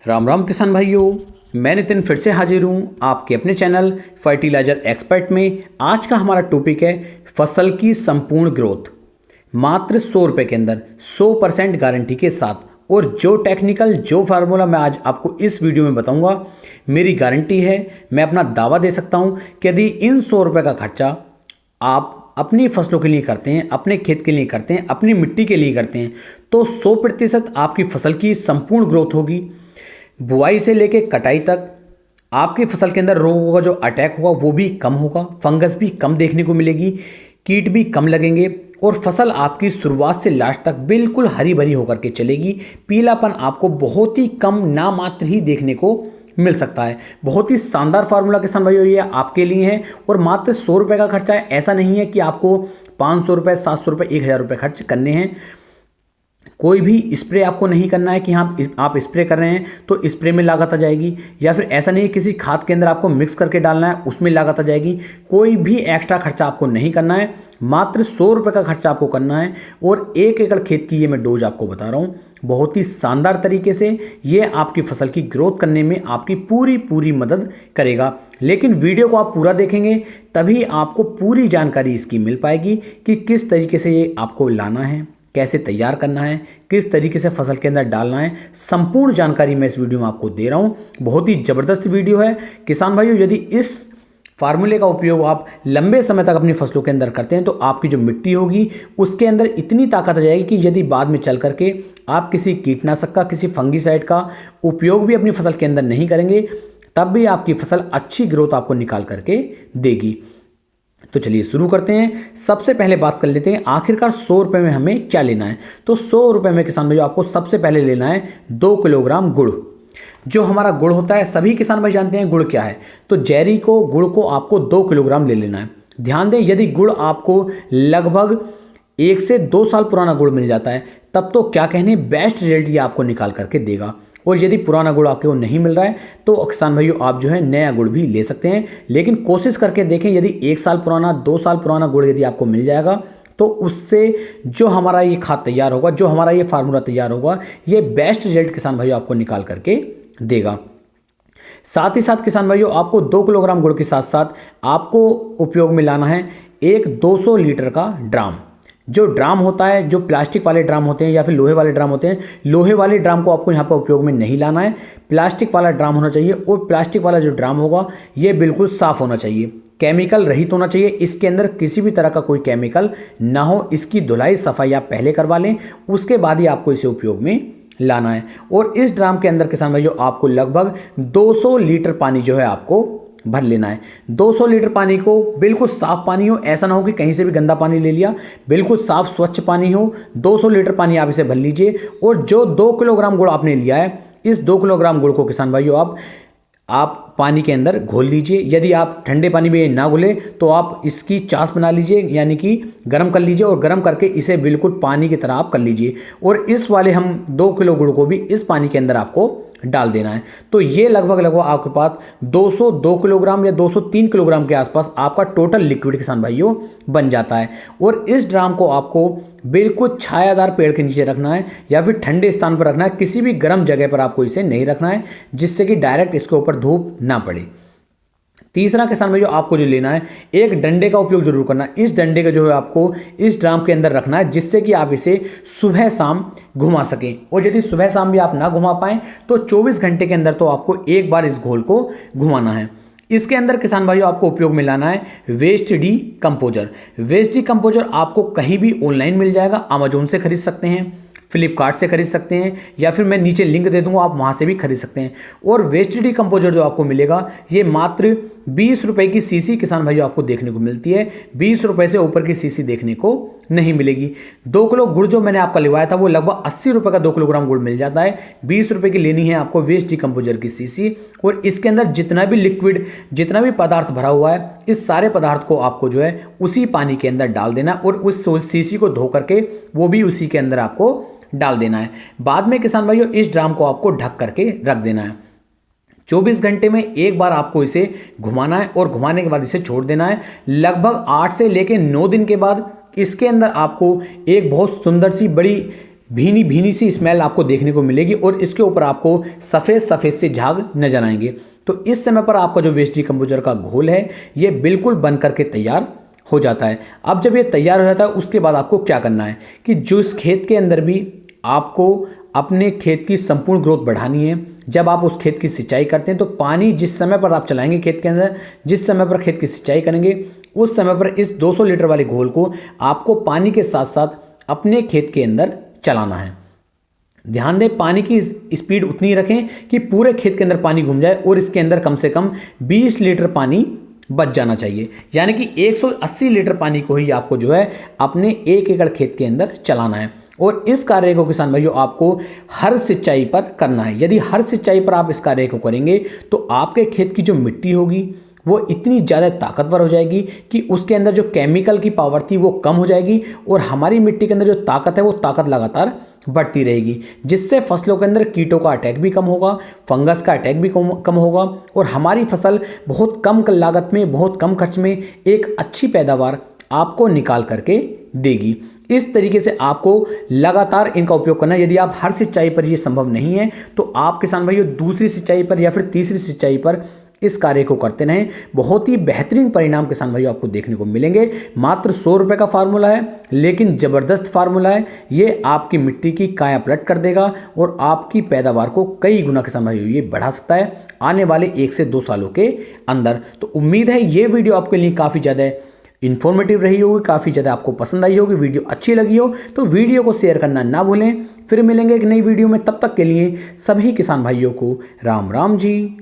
राम राम किसान भाइयों, मैं नितिन फिर से हाजिर हूँ आपके अपने चैनल फर्टिलाइजर एक्सपर्ट में। आज का हमारा टॉपिक है फसल की संपूर्ण ग्रोथ, मात्र 100 रुपये के अंदर 100% गारंटी के साथ। और जो टेक्निकल जो फार्मूला मैं आज आपको इस वीडियो में बताऊंगा, मेरी गारंटी है, मैं अपना दावा दे सकता हूँ कि यदि इन 100 रुपये का खर्चा आप अपनी फसलों के लिए करते हैं, अपने खेत के लिए करते हैं, अपनी मिट्टी के लिए करते हैं, तो 100% आपकी फसल की संपूर्ण ग्रोथ होगी। बुआई से लेके कटाई तक आपकी फसल के अंदर रोगों का जो अटैक होगा वो भी कम होगा, फंगस भी कम देखने को मिलेगी, कीट भी कम लगेंगे और फसल आपकी शुरुआत से लास्ट तक बिल्कुल हरी भरी होकर के चलेगी। पीलापन आपको बहुत ही कम नामात्र ही देखने को मिल सकता है। बहुत ही शानदार फार्मूला किसान भाइयों ये आपके लिए है और मात्र 100 रुपये का खर्चा है। ऐसा नहीं है कि आपको 500 रुपये, 700 रुपये, 1000 रुपये खर्च करने हैं। कोई भी स्प्रे आपको नहीं करना है कि हाँ आप स्प्रे कर रहे हैं तो स्प्रे में लागत आ जाएगी, या फिर ऐसा नहीं है किसी खाद के अंदर आपको मिक्स करके डालना है उसमें लागत आ जाएगी। कोई भी एक्स्ट्रा खर्चा आपको नहीं करना है, मात्र 100 रुपये का खर्चा आपको करना है। और 1 एकड़ खेत की ये मैं डोज आपको बता रहा हूँ, बहुत ही शानदार तरीके से ये आपकी फसल की ग्रोथ करने में आपकी पूरी मदद करेगा। लेकिन वीडियो को आप पूरा देखेंगे तभी आपको पूरी जानकारी इसकी मिल पाएगी कि किस तरीके से ये आपको लाना है, कैसे तैयार करना है, किस तरीके से फसल के अंदर डालना है। संपूर्ण जानकारी मैं इस वीडियो में आपको दे रहा हूँ। बहुत ही ज़बरदस्त वीडियो है किसान भाइयों। यदि इस फार्मूले का उपयोग आप लंबे समय तक अपनी फसलों के अंदर करते हैं तो आपकी जो मिट्टी होगी उसके अंदर इतनी ताकत आ जाएगी कि यदि बाद में चल करके आप किसी कीटनाशक का, किसी फंगीसाइड का उपयोग भी अपनी फसल के अंदर नहीं करेंगे, तब भी आपकी फसल अच्छी ग्रोथ आपको निकाल करके देगी। तो चलिए शुरू करते हैं। सबसे पहले बात कर लेते हैं आखिरकार 100 रुपये में हमें क्या लेना है। तो 100 रुपये में किसान भाई आपको सबसे पहले लेना है 2 किलोग्राम गुड़। जो हमारा गुड़ होता है, सभी किसान भाई जानते हैं गुड़ क्या है, तो जैरी को, गुड़ को आपको 2 किलोग्राम ले लेना है। ध्यान दें, यदि गुड़ आपको लगभग 1 से 2 साल पुराना गुड़ मिल जाता है तब तो क्या कहने, बेस्ट रिजल्ट ये आपको निकाल करके देगा। और यदि पुराना गुड़ आपको नहीं मिल रहा है तो किसान भाइयों आप जो है नया गुड़ भी ले सकते हैं। लेकिन कोशिश करके देखें, यदि 1 साल पुराना, 2 साल पुराना गुड़ यदि आपको मिल जाएगा तो उससे जो हमारा ये खाद तैयार होगा, जो हमारा ये फार्मूला तैयार होगा, ये बेस्ट रिजल्ट किसान भाइयों आपको निकाल करके देगा। साथ ही साथ किसान भाइयों आपको 2 किलोग्राम गुड़ के साथ साथ आपको उपयोग में लाना है एक 200 लीटर का ड्राम। जो ड्राम होता है, जो प्लास्टिक वाले ड्राम होते हैं या फिर लोहे वाले ड्राम होते हैं, लोहे वाले ड्राम को आपको यहाँ पर उपयोग में नहीं लाना है, प्लास्टिक वाला ड्राम होना चाहिए। और प्लास्टिक वाला जो ड्राम होगा ये बिल्कुल साफ़ होना चाहिए, केमिकल रहित होना चाहिए। इसके अंदर किसी भी तरह का कोई केमिकल ना हो। इसकी धुलाई सफाई आप पहले करवा लें, उसके बाद ही आपको इसे उपयोग में लाना है। और इस ड्राम के अंदर किसान भाइयों आपको लगभग 200 लीटर पानी जो है आपको भर लेना है। 200 लीटर पानी को बिल्कुल साफ पानी हो, ऐसा ना हो कि कहीं से भी गंदा पानी ले लिया, बिल्कुल साफ स्वच्छ पानी हो। 200 लीटर पानी आप इसे भर लीजिए। और जो 2 किलोग्राम गुड़ आपने लिया है, इस 2 किलोग्राम गुड़ को किसान भाइयों आप पानी के अंदर घोल लीजिए। यदि आप ठंडे पानी में ना घोले तो आप इसकी चास बना लीजिए, यानी कि गर्म कर लीजिए और गर्म करके इसे बिल्कुल पानी की तरह आप कर लीजिए। और इस वाले हम 2 किलो गुड़ को भी इस पानी के अंदर आपको डाल देना है। तो ये लगभग आपके पास 202 किलोग्राम या 203 किलोग्राम के आसपास आपका टोटल लिक्विड किसान भाइयों बन जाता है। और इस ड्राम को आपको बिल्कुल छायादार पेड़ के नीचे रखना है या फिर ठंडे स्थान पर रखना है। किसी भी गर्म जगह पर आपको इसे नहीं रखना है, जिससे कि डायरेक्ट इसके ऊपर धूप ना पड़े। तीसरा किसान भाइयों आपको जो लेना है, एक डंडे का उपयोग जरूर करना है। इस डंडे का जो है आपको इस ड्राम के अंदर रखना है, जिससे कि आप इसे सुबह शाम घुमा सकें। और यदि सुबह शाम भी आप ना घुमा पाएं तो 24 घंटे के अंदर तो आपको एक बार इस घोल को घुमाना है। इसके अंदर किसान भाइयों आपको उपयोग में लाना है waste decomposer. Waste decomposer आपको कहीं भी ऑनलाइन मिल जाएगा, अमेजोन से खरीद सकते हैं, फ्लिपकार्ट से खरीद सकते हैं, या फिर मैं नीचे लिंक दे दूंगा, आप वहाँ से भी खरीद सकते हैं। और वेस्ट डी कंपोजर जो आपको मिलेगा ये मात्र 20 रुपये की सीसी किसान भाइयों आपको देखने को मिलती है। 20 रुपये से ऊपर की सीसी देखने को नहीं मिलेगी। 2 किलो गुड़ जो मैंने आपका लिवाया था वो लगभग 80 रुपये का 2 किलोग्राम गुड़ मिल जाता है। 20 रुपये की लेनी है आपको वेस्ट डी कंपोजर की सीसी। और इसके अंदर जितना भी लिक्विड, जितना भी पदार्थ भरा हुआ है, इस सारे पदार्थ को आपको जो है उसी पानी के अंदर डाल देना और उस सीसी को धो करके वो भी उसी के अंदर आपको डाल देना है। बाद में किसान भाइयों इस ड्राम को आपको ढक करके रख देना है। 24 घंटे में एक बार आपको इसे घुमाना है और घुमाने के बाद इसे छोड़ देना है। लगभग 8 से लेकर 9 दिन के बाद इसके अंदर आपको एक बहुत सुंदर सी बड़ी भीनी भीनी सी स्मेल आपको देखने को मिलेगी और इसके ऊपर आपको सफ़ेद सफ़ेद से झाग नजर आएंगे। तो इस समय पर आपका जो वेस्ट डिकम्पोजर का घोल है ये बिल्कुल बन करके तैयार हो जाता है। अब जब ये तैयार हो जाता है उसके बाद आपको क्या करना है कि जो इस खेत के अंदर भी आपको अपने खेत की संपूर्ण ग्रोथ बढ़ानी है। जब आप उस खेत की सिंचाई करते हैं तो पानी जिस समय पर आप चलाएंगे खेत के अंदर, जिस समय पर खेत की सिंचाई करेंगे उस समय पर इस 200 लीटर वाले घोल को आपको पानी के साथ साथ अपने खेत के अंदर चलाना है। ध्यान दें, पानी की स्पीड उतनी रखें कि पूरे खेत के अंदर पानी घूम जाए और इसके अंदर कम से कम 20 लीटर पानी बच जाना चाहिए। यानी कि 180 लीटर पानी को ही आपको जो है अपने 1 एकड़ खेत के अंदर चलाना है। और इस कार्य को किसान भाइयों आपको हर सिंचाई पर करना है। यदि हर सिंचाई पर आप इस कार्य को करेंगे तो आपके खेत की जो मिट्टी होगी वो इतनी ज़्यादा ताकतवर हो जाएगी कि उसके अंदर जो केमिकल की पावर थी वो कम हो जाएगी और हमारी मिट्टी के अंदर जो ताकत है वो ताकत लगातार बढ़ती रहेगी, जिससे फसलों के अंदर कीटों का अटैक भी कम होगा, फंगस का अटैक भी कम होगा और हमारी फसल बहुत कम लागत में, बहुत कम खर्च में एक अच्छी पैदावार आपको निकाल करके देगी। इस तरीके से आपको लगातार इनका उपयोग करना है। यदि आप हर सिंचाई पर ये संभव नहीं है तो आप किसान भाइयों दूसरी सिंचाई पर या फिर तीसरी सिंचाई पर इस कार्य को करते रहें। बहुत ही बेहतरीन परिणाम किसान भाइयों आपको देखने को मिलेंगे। मात्र 100 रुपये का फार्मूला है लेकिन ज़बरदस्त फार्मूला है। ये आपकी मिट्टी की काया पलट कर देगा और आपकी पैदावार को कई गुना किसान भाइयों ये बढ़ा सकता है आने वाले 1 से 2 सालों के अंदर। तो उम्मीद है ये वीडियो आपके लिए काफ़ी ज़्यादा इन्फॉर्मेटिव रही होगी, काफ़ी ज़्यादा आपको पसंद आई होगी, वीडियो अच्छी लगी हो तो वीडियो को शेयर करना ना भूलें। फिर मिलेंगे एक नई वीडियो में, तब तक के लिए सभी किसान भाइयों को राम राम जी।